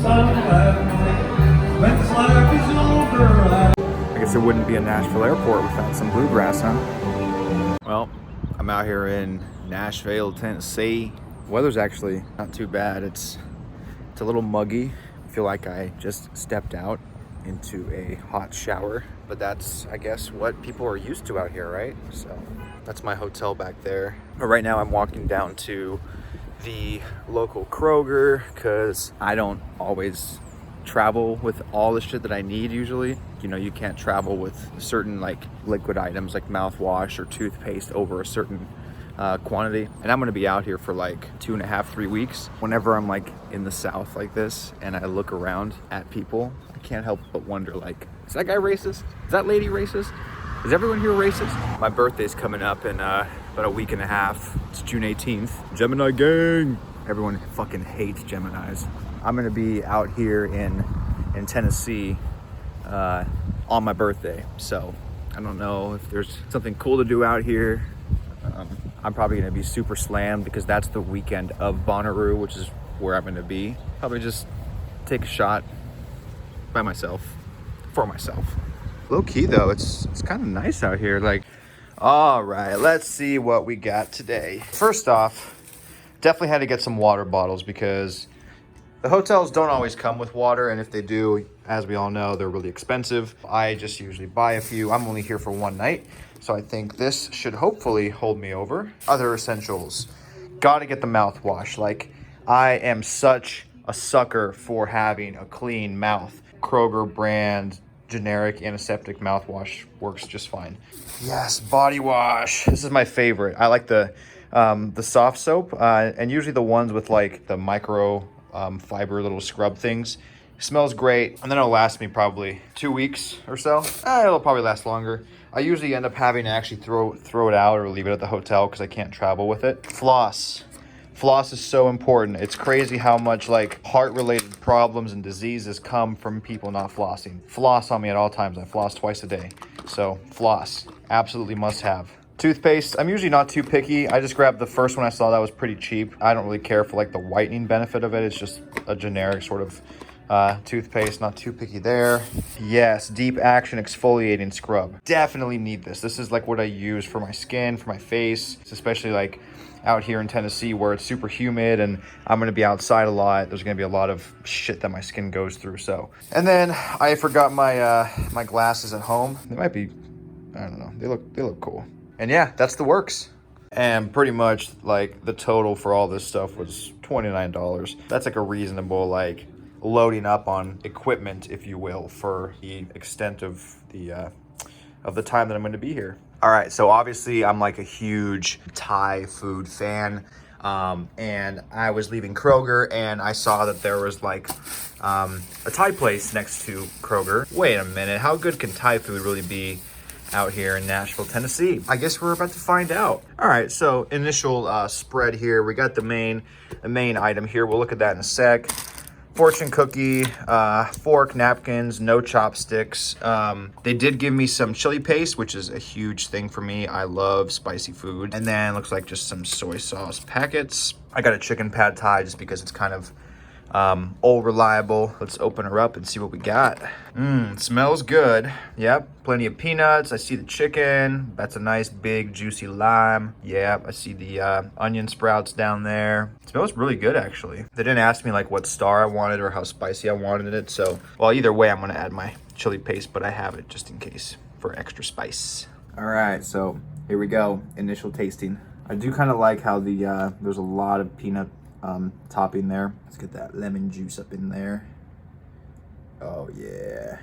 I guess it wouldn't be a Nashville airport without some bluegrass, huh? Well, I'm out here in Nashville, Tennessee. Weather's actually not too bad. It's a little muggy. I feel like I just stepped out into a hot shower, but that's, I guess, what people are used to out here, right? So that's my hotel back there. But right now I'm walking down to the local Kroger because I don't always travel with all the shit that I need usually. You know, you can't travel with certain like liquid items like mouthwash or toothpaste over a certain quantity. And I'm gonna be out here for like 2.5, 3 weeks. Whenever I'm like in the South like this and I look around at people, I can't help but wonder, like, is that guy racist? Is that lady racist? Is everyone here racist? My birthday's coming up in about a week and a half. It's June 18th. Gemini gang. Everyone fucking hates Geminis. I'm gonna be out here in Tennessee on my birthday. So I don't know if there's something cool to do out here. I'm probably gonna be super slammed because that's the weekend of Bonnaroo, which is where I'm gonna be. Probably just take a shot by myself, for myself. Low key though, it's kind of nice out here. Like, all right, let's see what we got today. First off, definitely had to get some water bottles because the hotels don't always come with water, and if they do, as we all know, they're really expensive. I just usually buy a few. I'm only here for one night, so I think this should hopefully hold me over. Other essentials. Gotta get the mouthwash. Like, I am such a sucker for having a clean mouth. Kroger brand generic antiseptic mouthwash works just fine. Yes, body wash. This is my favorite. I like the soft soap, and usually the ones with like the micro fiber little scrub things. It smells great, and then it'll last me probably 2 weeks or so. It'll probably last longer. I usually end up having to actually throw it out or leave it at the hotel because I can't travel with it. Floss. Floss is so important. It's crazy how much like heart-related problems and diseases come from people not flossing. Floss on me at all times. I floss twice a day. So floss, absolutely must have. Toothpaste, I'm usually not too picky. I just grabbed the first one I saw that was pretty cheap. I don't really care for like the whitening benefit of it. It's just a generic sort of toothpaste, not too picky there. Yes, deep action exfoliating scrub. Definitely need this. This is like what I use for my skin, for my face. It's especially like out here in Tennessee where it's super humid and I'm gonna be outside a lot. There's gonna be a lot of shit that my skin goes through, so. And then I forgot my my glasses at home. They might be, I don't know, they look cool. And yeah, that's the works. And pretty much like the total for all this stuff was $29. That's like a reasonable like loading up on equipment, if you will, for the extent of the time that I'm going to be here. All right, so obviously I'm like a huge Thai food fan, and I was leaving Kroger and I saw that there was like a Thai place next to Kroger. Wait a minute, how good can Thai food really be out here in Nashville, Tennessee? I guess we're about to find out. All right, so initial spread here. We got the main item here. We'll look at that in a sec. Fortune cookie, fork, napkins, no chopsticks. They did give me some chili paste, which is a huge thing for me. I love spicy food. And then looks like just some soy sauce packets. I got a chicken pad thai just because it's kind of old reliable. Let's open her up and see what we got. Smells good. Yep, plenty of peanuts. I see the chicken. That's a nice big juicy lime. Yep, I see the onion sprouts down there. It smells really good actually. They didn't ask me like what star I wanted or how spicy I wanted it, so well, either way I'm gonna add my chili paste, but I have it just in case for extra spice. All right, so here we go. Initial tasting. I do kind of like how the there's a lot of peanut topping there. Let's get that lemon juice up in there. Oh yeah.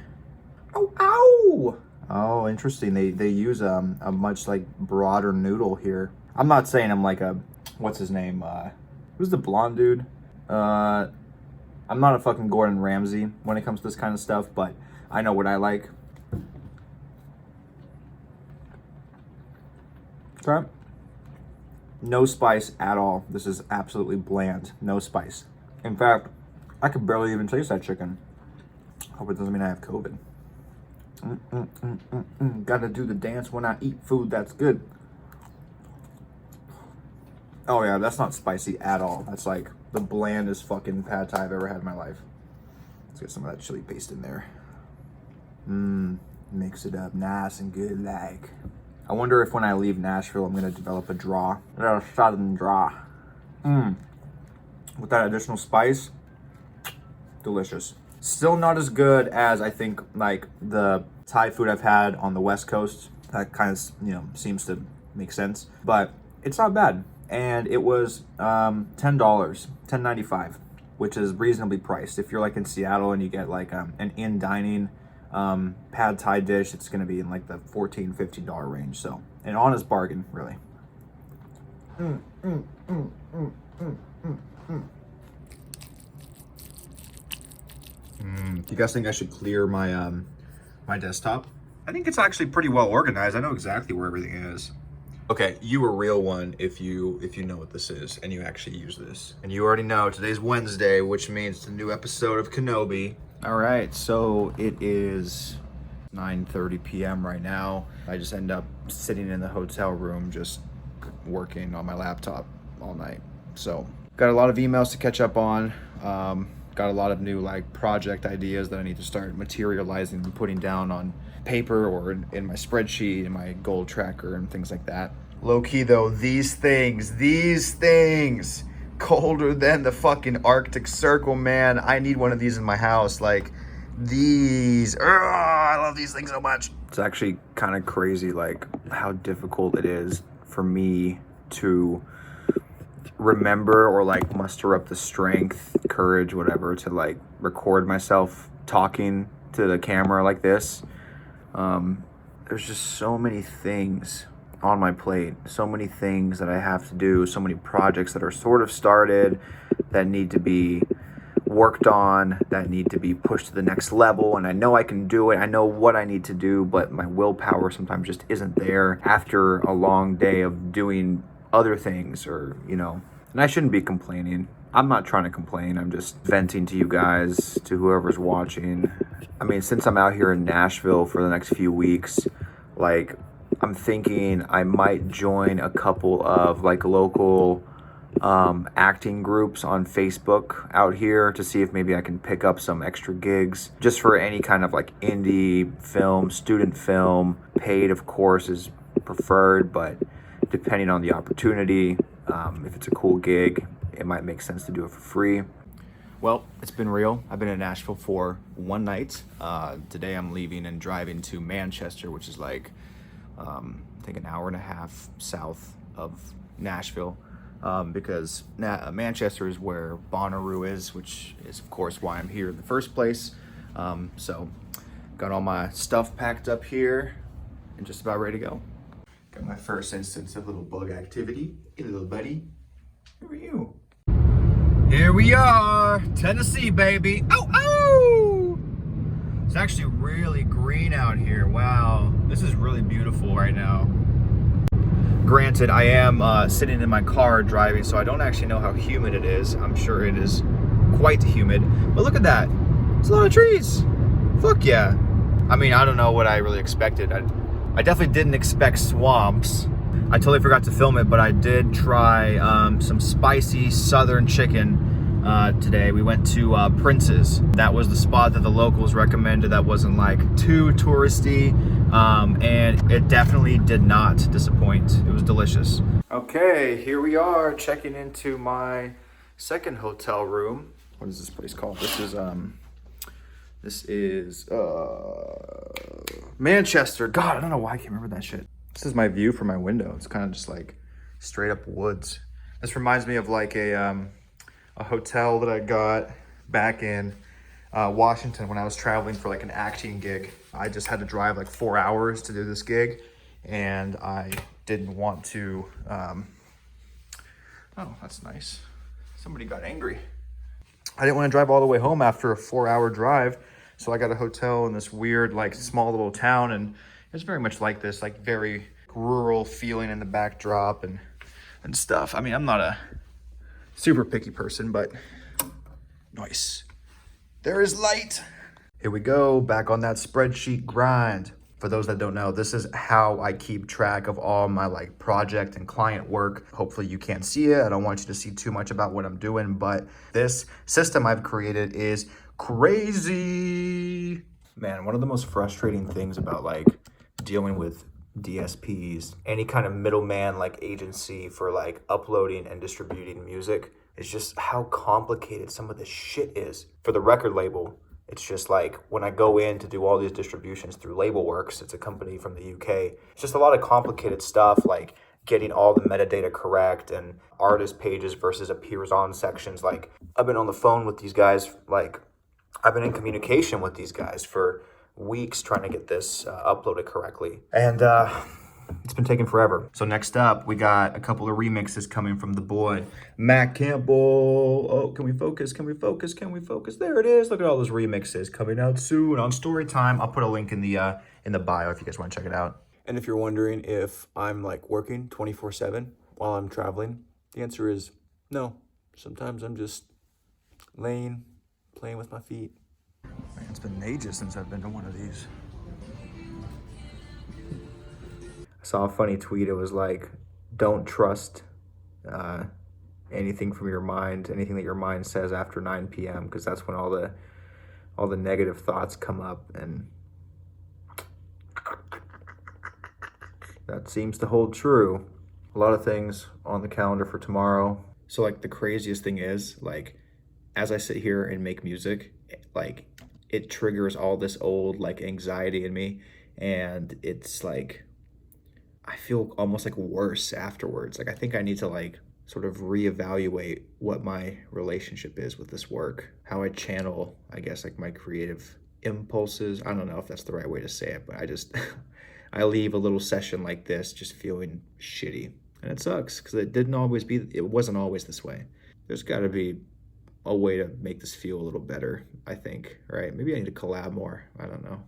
Oh, ow! Oh, interesting. They use a much like broader noodle here. I'm not saying I'm like a, what's his name? Who's the blonde dude? I'm not a fucking Gordon Ramsay when it comes to this kind of stuff, but I know what I like. Okay. No spice at all. This is absolutely bland. No spice. In fact, I could barely even taste that chicken. Hope it doesn't mean I have COVID. Gotta do the dance when I eat food that's good. Oh yeah, that's not spicy at all. That's like the blandest fucking pad thai I've ever had in my life. Let's get some of that chili paste in there. Mix it up nice and good like. I wonder if when I leave Nashville, I'm gonna develop a draw. A southern draw. With that additional spice, delicious. Still not as good as I think like the Thai food I've had on the West Coast. That kind of, you know, seems to make sense, but it's not bad. And it was $10, $10.95, which is reasonably priced. If you're like in Seattle and you get like an in-dining pad Thai dish, it's gonna be in like the $14, $15 range. So an honest bargain, really. Do you guys think I should clear my my desktop? I think it's actually pretty well organized. I know exactly where everything is. Okay, you a real one if you know what this is and you actually use this. And you already know today's Wednesday, which means it's a new episode of Kenobi. All right, so it is 9:30 p.m. right now. I just end up sitting in the hotel room just working on my laptop all night. So got a lot of emails to catch up on. Got a lot of new like project ideas that I need to start materializing and putting down on paper or in my spreadsheet, in my goal tracker and things like that. Low key though, these things, colder than the fucking Arctic Circle, man. I need one of these in my house. Like these, I love these things so much. It's actually kind of crazy like how difficult it is for me to remember or like muster up the strength, courage, whatever, to like record myself talking to the camera like this. There's just so many things on my plate, so many things that I have to do, so many projects that are sort of started that need to be worked on, that need to be pushed to the next level. And I know I can do it. I know what I need to do, but my willpower sometimes just isn't there after a long day of doing other things, or, you know, and I shouldn't be complaining. I'm not trying to complain. I'm just venting to you guys, to whoever's watching. I mean, since I'm out here in Nashville for the next few weeks, like, I'm thinking I might join a couple of like local acting groups on Facebook out here to see if maybe I can pick up some extra gigs just for any kind of like indie film, student film. Paid, of course, is preferred, but depending on the opportunity, if it's a cool gig, it might make sense to do it for free. Well, it's been real. I've been in Nashville for one night. Today I'm leaving and driving to Manchester, which is like, I think an hour and a half south of Nashville, because Manchester is where Bonnaroo is, which is of course why I'm here in the first place. So got all my stuff packed up here and just about ready to go. Got my first instance of little bug activity. Hey little buddy, who are you? Here we are, Tennessee, baby. Oh! It's actually really green out here. Wow, this is really beautiful right now. Granted, I am sitting in my car driving, so I don't actually know how humid it is. I'm sure it is quite humid, but look at that. It's a lot of trees. Fuck yeah. I mean, I don't know what I really expected. I definitely didn't expect swamps. I totally forgot to film it, but I did try some spicy southern chicken today. We went to Prince's. That was the spot that the locals recommended that wasn't like too touristy, and it definitely did not disappoint. It was delicious. Okay, here we are checking into my second hotel room. What is this place called? This is Manchester. God, I don't know why I can't remember that shit. This is my view from my window. It's kind of just like straight up woods. This reminds me of like a hotel that I got back in Washington when I was traveling for like an acting gig. I just had to drive like 4 hours to do this gig, and I didn't want to. Oh, that's nice. Somebody got angry. I didn't want to drive all the way home after a 4-hour drive, so I got a hotel in this weird like small little town, and it's very much like this, like very rural feeling in the backdrop and stuff. I mean, I'm not a super picky person, but nice. There is light. Here we go, back on that spreadsheet grind. For those that don't know, this is how I keep track of all my like project and client work. Hopefully you can't see it. I don't want you to see too much about what I'm doing, but this system I've created is crazy. Man, one of the most frustrating things about like dealing with DSPs, any kind of middleman like agency for like uploading and distributing music, is just how complicated some of this shit is. For the record label, it's just like when I go in to do all these distributions through Labelworks, it's a company from the UK. It's just a lot of complicated stuff, like getting all the metadata correct and artist pages versus appears on sections. Like I've been on the phone with these guys, like I've been in communication with these guys for weeks trying to get this uploaded correctly. And it's been taking forever. So next up, we got a couple of remixes coming from the boy, Matt Campbell. Oh, can we focus? Can we focus? Can we focus? There it is. Look at all those remixes coming out soon on Storytime. I'll put a link in the bio if you guys want to check it out. And if you're wondering if I'm like working 24/7 while I'm traveling, the answer is no. Sometimes I'm just laying, playing with my feet. Man, it's been ages since I've been to one of these. I saw a funny tweet. It was like, don't trust anything from your mind, anything that your mind says after 9 p.m. because that's when all the negative thoughts come up, and that seems to hold true. A lot of things on the calendar for tomorrow. So like the craziest thing is, like, as I sit here and make music, like it triggers all this old like anxiety in me, and it's like I feel almost like worse afterwards. Like I think I need to like sort of reevaluate what my relationship is with this work, how I channel, I guess, like my creative impulses. I don't know if that's the right way to say it, but I just I leave a little session like this just feeling shitty, and it sucks because it wasn't always this way. There's got to be a way to make this feel a little better, I think, right? Maybe I need to collab more. I don't know.